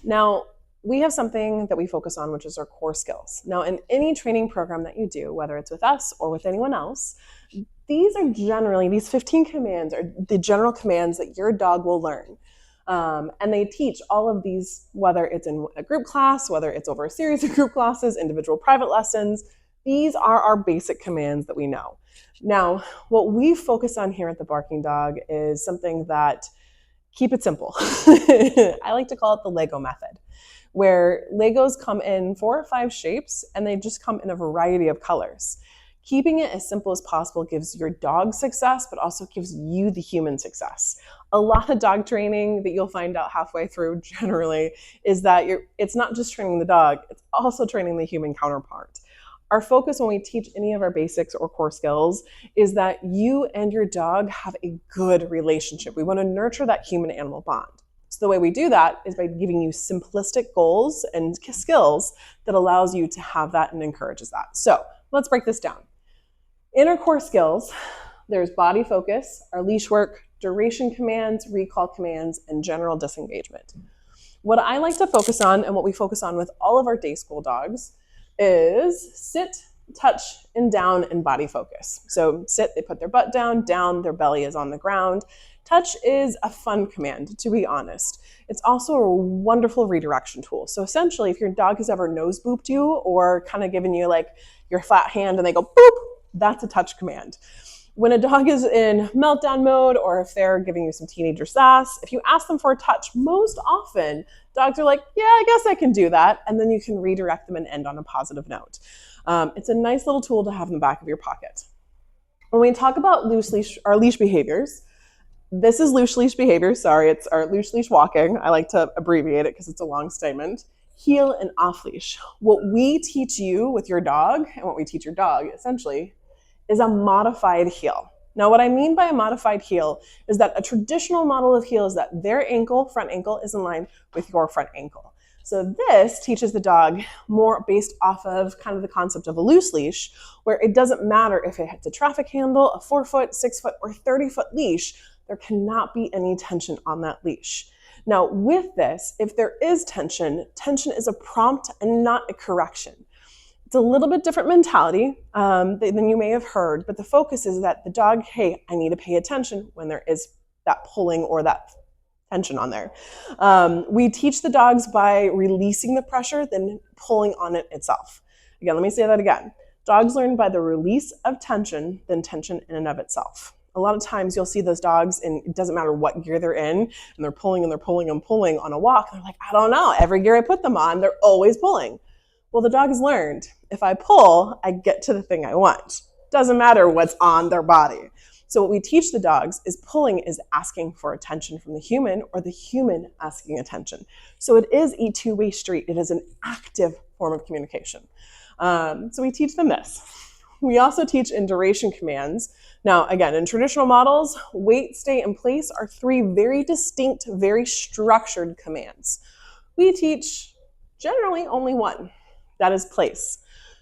Now, we have something that we focus on, which is our core skills. Now, in any training program that you do, whether it's with us or with anyone else, these 15 commands are the general commands that your dog will learn. And they teach all of these, whether it's in a group class, whether it's over a series of group classes, individual private lessons. These are our basic commands that we know. Now, what we focus on here at the Barking Dog is something that, keep it simple. I like to call it the Lego method, where Legos come in 4 or 5 shapes and they just come in a variety of colors. Keeping it as simple as possible gives your dog success, but also gives you the human success. A lot of dog training that you'll find out halfway through generally is that it's not just training the dog, it's also training the human counterpart. Our focus when we teach any of our basics or core skills is that you and your dog have a good relationship. We want to nurture that human-animal bond. So the way we do that is by giving you simplistic goals and skills that allows you to have that and encourages that. So let's break this down. In our core skills, there's body focus, our leash work, duration commands, recall commands, and general disengagement. What I like to focus on, and what we focus on with all of our day school dogs, is sit, touch, and down, and body focus. So sit, they put their butt down, their belly is on the ground. Touch is a fun command, to be honest. It's also a wonderful redirection tool. So essentially, if your dog has ever nose booped you or kind of given you like your flat hand and they go boop, that's a touch command. When a dog is in meltdown mode or if they're giving you some teenager sass, if you ask them for a touch, most often dogs are like, yeah, I guess I can do that. And then you can redirect them and end on a positive note. It's a nice little tool to have in the back of your pocket. When we talk about our leash behaviors, this is loose leash behavior. Sorry, it's our loose leash walking. I like to abbreviate it because it's a long statement. Heel and off leash. What we teach you with your dog and what we teach your dog essentially is a modified heel. Now, what I mean by a modified heel is that a traditional model of heel is that their ankle, front ankle, is in line with your front ankle. So this teaches the dog more based off of kind of the concept of a loose leash, where it doesn't matter if it's a traffic handle, a 4-foot, 6-foot, or 30-foot leash, there cannot be any tension on that leash. Now, with this, if there is tension, tension is a prompt and not a correction. It's a little bit different mentality than you may have heard, but the focus is that the dog, hey, I need to pay attention when there is that pulling or that tension on there. We teach the dogs by releasing the pressure, then pulling on it itself. Again, let me say that again. Dogs learn by the release of tension, then tension in and of itself. A lot of times you'll see those dogs, and it doesn't matter what gear they're in, and they're pulling and they're pulling and pulling on a walk. And they're like, I don't know, every gear I put them on, they're always pulling. Well, the dog has learned, if I pull, I get to the thing I want. Doesn't matter what's on their body. So what we teach the dogs is pulling is asking for attention from the human or the human asking attention. So it is a two-way street. It is an active form of communication. So we teach them this. We also teach in duration commands. Now, again, in traditional models, wait, stay, and place are 3 very distinct, very structured commands. We teach generally only one. That is place.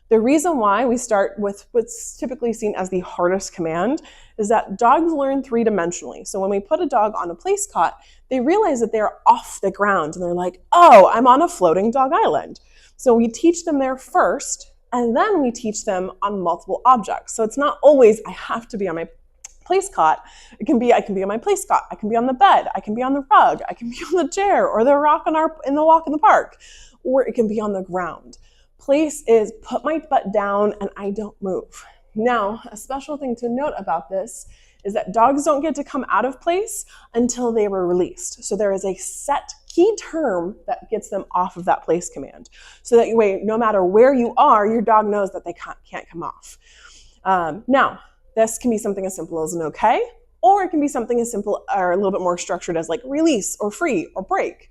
The reason why we start with what's typically seen as the hardest command is that dogs learn 3-dimensionally. So when we put a dog on a place cot, they realize that they're off the ground and they're like, oh, I'm on a floating dog island. So we teach them there first, and then we teach them on multiple objects. So it's not always, I have to be on my place cot. It can be, I can be on my place cot. I can be on the bed. I can be on the rug. I can be on the chair or the rock in the walk in the park, or it can be on the ground. Place is put my butt down and I don't move. Now, a special thing to note about this is that dogs don't get to come out of place until they were released. So there is a set key term that gets them off of that place command. So that way, no matter where you are, your dog knows that they can't come off. Now, this can be something as simple as an okay, or it can be something as simple or a little bit more structured as like release or free or break.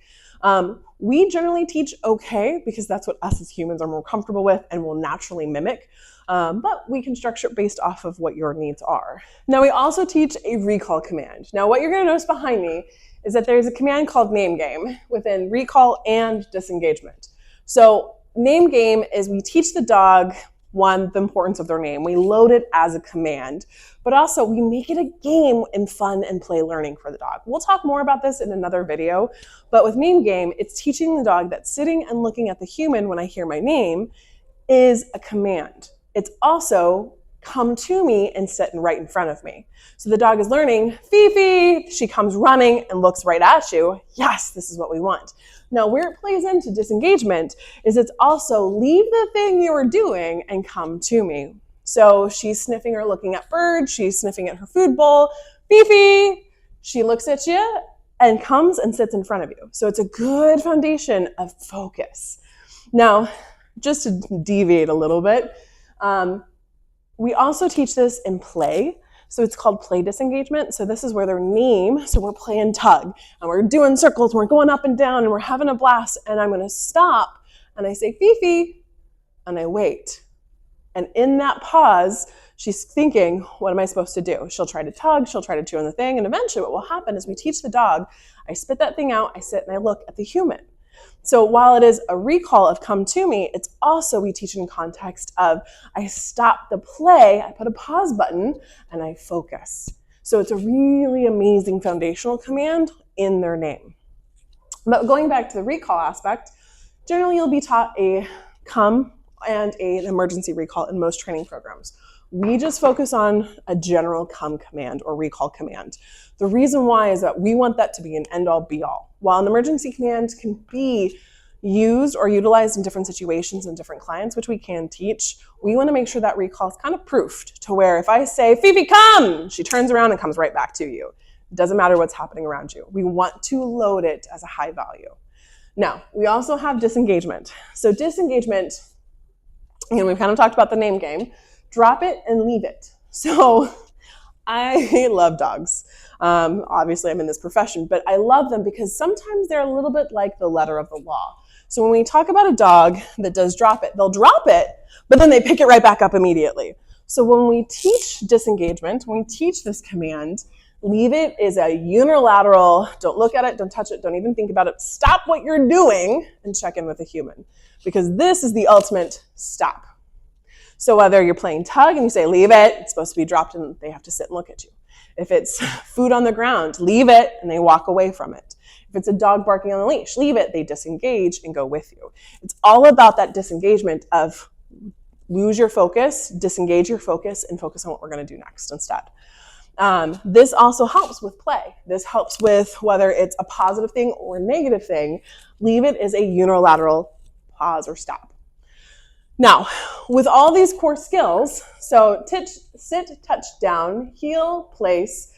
We generally teach okay because that's what us as humans are more comfortable with and will naturally mimic. But we can structure it based off of what your needs are. Now we also teach a recall command. Now what you're going to notice behind me is that there's a command called name game within recall and disengagement. So name game is we teach the dog One, the importance of their name. We load it as a command, but also we make it a game and fun and play learning for the dog. We'll talk more about this in another video, but with name game, it's teaching the dog that sitting and looking at the human when I hear my name is a command. It's also come to me and sit right in front of me. So the dog is learning, Fifi, she comes running and looks right at you. Yes, this is what we want. Now, where it plays into disengagement is it's also leave the thing you were doing and come to me. So she's sniffing or looking at birds, she's sniffing at her food bowl. Fifi, she looks at you and comes and sits in front of you. So it's a good foundation of focus. Now, just to deviate a little bit, we also teach this in play. So it's called play disengagement. So this is where their name, so we're playing tug and we're doing circles and we're going up and down and we're having a blast, and I'm gonna stop and I say, Fifi, and I wait. And in that pause, she's thinking, what am I supposed to do? She'll try to tug, she'll try to chew on the thing, and eventually what will happen is we teach the dog, I spit that thing out, I sit and I look at the human. So while it is a recall of come to me, it's also we teach in context of I stop the play, I put a pause button, and I focus. So it's a really amazing foundational command in their name. But going back to the recall aspect, generally you'll be taught a come and an emergency recall in most training programs. We just focus on a general come command or recall command. The reason why is that we want that to be an end-all be-all. While an emergency command can be used or utilized in different situations and different clients, which we can teach, we want to make sure that recall is kind of proofed to where if I say, Fifi, come, she turns around and comes right back to you. It doesn't matter what's happening around you. We want to load it as a high value. Now, we also have disengagement. So disengagement, we've kind of talked about the name game. Drop it and leave it. So I love dogs. Obviously, I'm in this profession, but I love them because sometimes they're a little bit like the letter of the law. So when we talk about a dog that does drop it, they'll drop it, but then they pick it right back up immediately. So when we teach disengagement, when we teach this command, leave it is a unilateral, don't look at it, don't touch it, don't even think about it, stop what you're doing and check in with a human, because this is the ultimate stop. So whether you're playing tug and you say, leave it, it's supposed to be dropped and they have to sit and look at you. If it's food on the ground, leave it and they walk away from it. If it's a dog barking on a leash, leave it, they disengage and go with you. It's all about that disengagement of lose your focus, disengage your focus, and focus on what we're gonna do next instead. This also helps with play. This helps with whether it's a positive thing or a negative thing. Leave it is a unilateral pause or stop. Now, with all these core skills, so sit, touch, down, heel, place,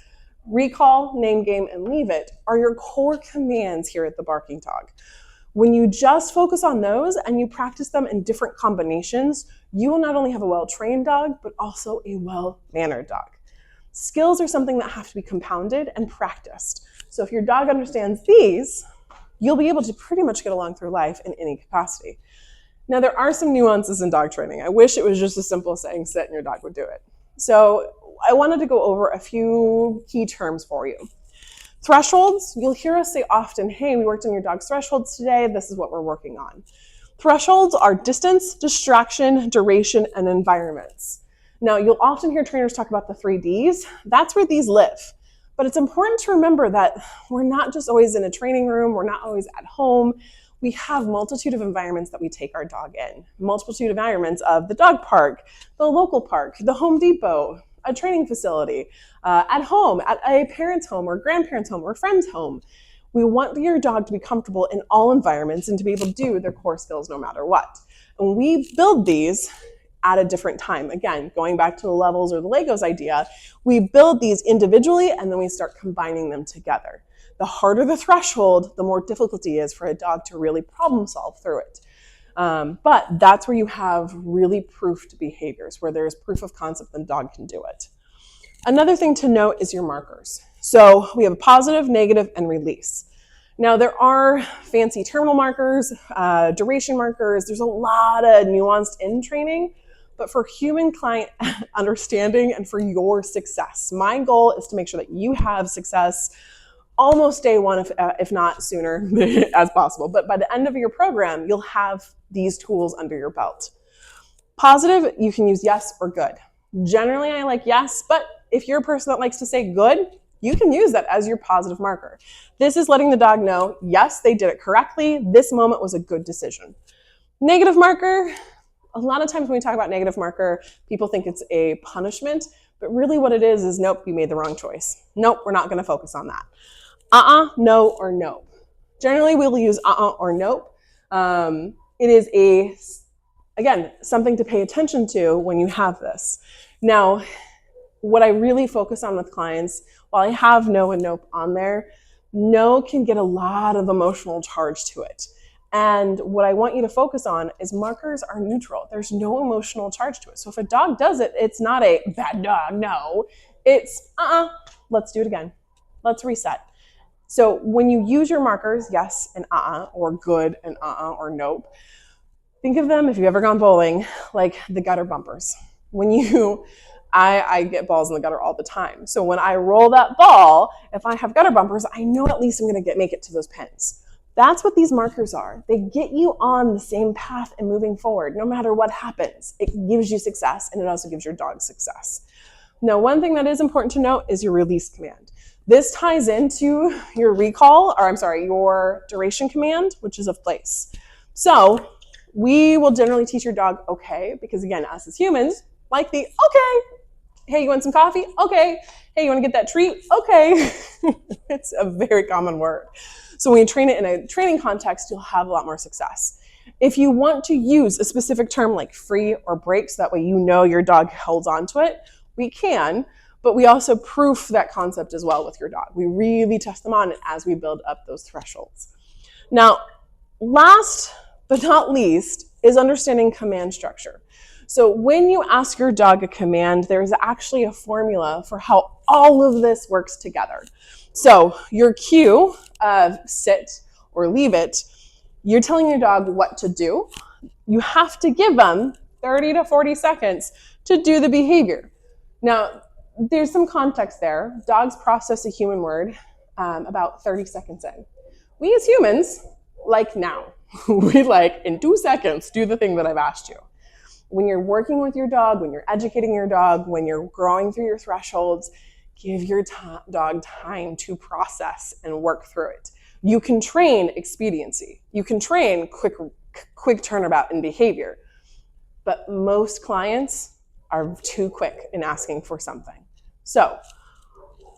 recall, name game, and leave it are your core commands here at the Barking Dog. When you just focus on those and you practice them in different combinations, you will not only have a well-trained dog, but also a well-mannered dog. Skills are something that have to be compounded and practiced. So if your dog understands these, you'll be able to pretty much get along through life in any capacity. Now, there are some nuances in dog training. I wish it was just as simple as saying sit and your dog would do it. So I wanted to go over a few key terms for you. Thresholds, you'll hear us say often, hey, we worked on your dog's thresholds today, this is what we're working on. Thresholds are distance, distraction, duration, and environments. Now, you'll often hear trainers talk about the 3 Ds. That's where these live. But it's important to remember that we're not just always in a training room, we're not always at home. We have multitude of environments that we take our dog in. Multitude of environments of the dog park, the local park, the Home Depot, a training facility, at home, at a parent's home or grandparent's home or friend's home. We want your dog to be comfortable in all environments and to be able to do their core skills no matter what. And we build these at a different time. Again, going back to the levels or the Legos idea, we build these individually and then we start combining them together. The harder the threshold, the more difficulty is for a dog to really problem solve through it. But that's where you have really proofed behaviors, where there's proof of concept the dog can do it. Another thing to note is your markers. So we have a positive, negative, and release. Now there are fancy terminal markers, duration markers. There's a lot of nuanced in training, but for human client understanding and for your success, my goal is to make sure that you have success almost day one, if not sooner as possible. But by the end of your program, you'll have these tools under your belt. Positive, you can use yes or good. Generally, I like yes, but if you're a person that likes to say good, you can use that as your positive marker. This is letting the dog know, yes, they did it correctly. This moment was a good decision. Negative marker, a lot of times when we talk about negative marker, people think it's a punishment, but really what it is nope, you made the wrong choice. Nope, we're not going to focus on that. No, or nope. Generally, we'll use or nope. It is again, something to pay attention to when you have this. Now, what I really focus on with clients, while I have no and nope on there, no can get a lot of emotional charge to it. And what I want you to focus on is markers are neutral. There's no emotional charge to it. So if a dog does it, it's not a bad dog, no. It's let's do it again. Let's reset. So when you use your markers, yes and or good and or nope, think of them, if you've ever gone bowling, like the gutter bumpers. I get balls in the gutter all the time. So when I roll that ball, if I have gutter bumpers, I know at least I'm going to make it to those pins. That's what these markers are. They get you on the same path and moving forward, no matter what happens. It gives you success, and it also gives your dog success. Now, one thing that is important to note is your release command. This ties into your your duration command, which is of place. So we will generally teach your dog okay, because again, us as humans like the okay. Hey, you want some coffee? Okay. Hey, you want to get that treat? Okay. It's a very common word. So when you train it in a training context, you'll have a lot more success. If you want to use a specific term like free or break, so that way you know your dog holds on to it, we can, but we also proof that concept as well with your dog. We really test them on it as we build up those thresholds. Now, last but not least is understanding command structure. So when you ask your dog a command, there's actually a formula for how all of this works together. So your cue of sit or leave it, you're telling your dog what to do. You have to give them 30 to 40 seconds to do the behavior. Now, there's some context there. Dogs process a human word about 30 seconds in. We as humans like now. We like in 2 seconds, do the thing that I've asked you. When you're working with your dog, when you're educating your dog, when you're growing through your thresholds, give your dog time to process and work through it. You can train expediency. You can train quick turnabout in behavior. But most clients are too quick in asking for something. So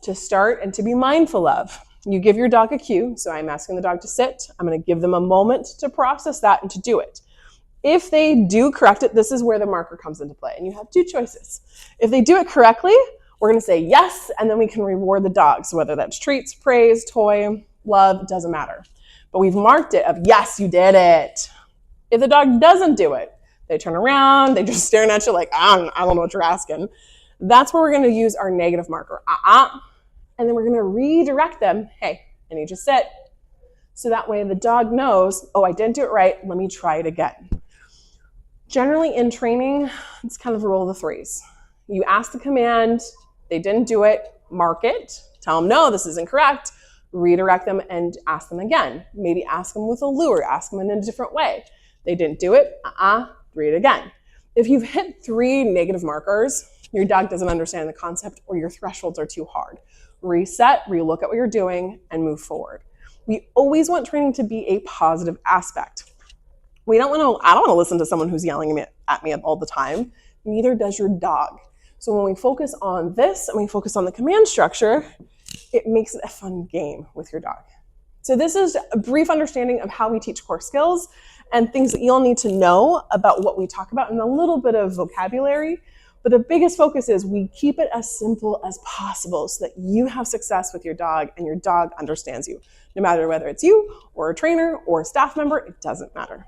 to start and to be mindful of, you give your dog a cue. So I'm asking the dog to sit. I'm going to give them a moment to process that and to do it. If they do correct it, this is where the marker comes into play. And you have two choices. If they do it correctly, we're going to say yes, and then we can reward the dog. So whether that's treats, praise, toy, love, it doesn't matter. But we've marked it of yes, you did it. If the dog doesn't do it, they turn around, they just staring at you like, I don't know what you're asking. That's where we're going to use our negative marker, and then we're going to redirect them, hey, I need you to sit. So that way the dog knows, oh, I didn't do it right, let me try it again. Generally in training, it's kind of a rule of the threes. You ask the command, they didn't do it, mark it, tell them, no, this isn't correct, redirect them and ask them again. Maybe ask them with a lure, ask them in a different way. They didn't do it, read it again. If you've hit 3 negative markers, your dog doesn't understand the concept or your thresholds are too hard. Reset, relook at what you're doing, and move forward. We always want training to be a positive aspect. I don't want to listen to someone who's yelling at me all the time. Neither does your dog. So when we focus on this and we focus on the command structure, it makes it a fun game with your dog. So this is a brief understanding of how we teach core skills and things that you'll need to know about what we talk about and a little bit of vocabulary. But the biggest focus is we keep it as simple as possible so that you have success with your dog and your dog understands you. No matter whether it's you or a trainer or a staff member, it doesn't matter.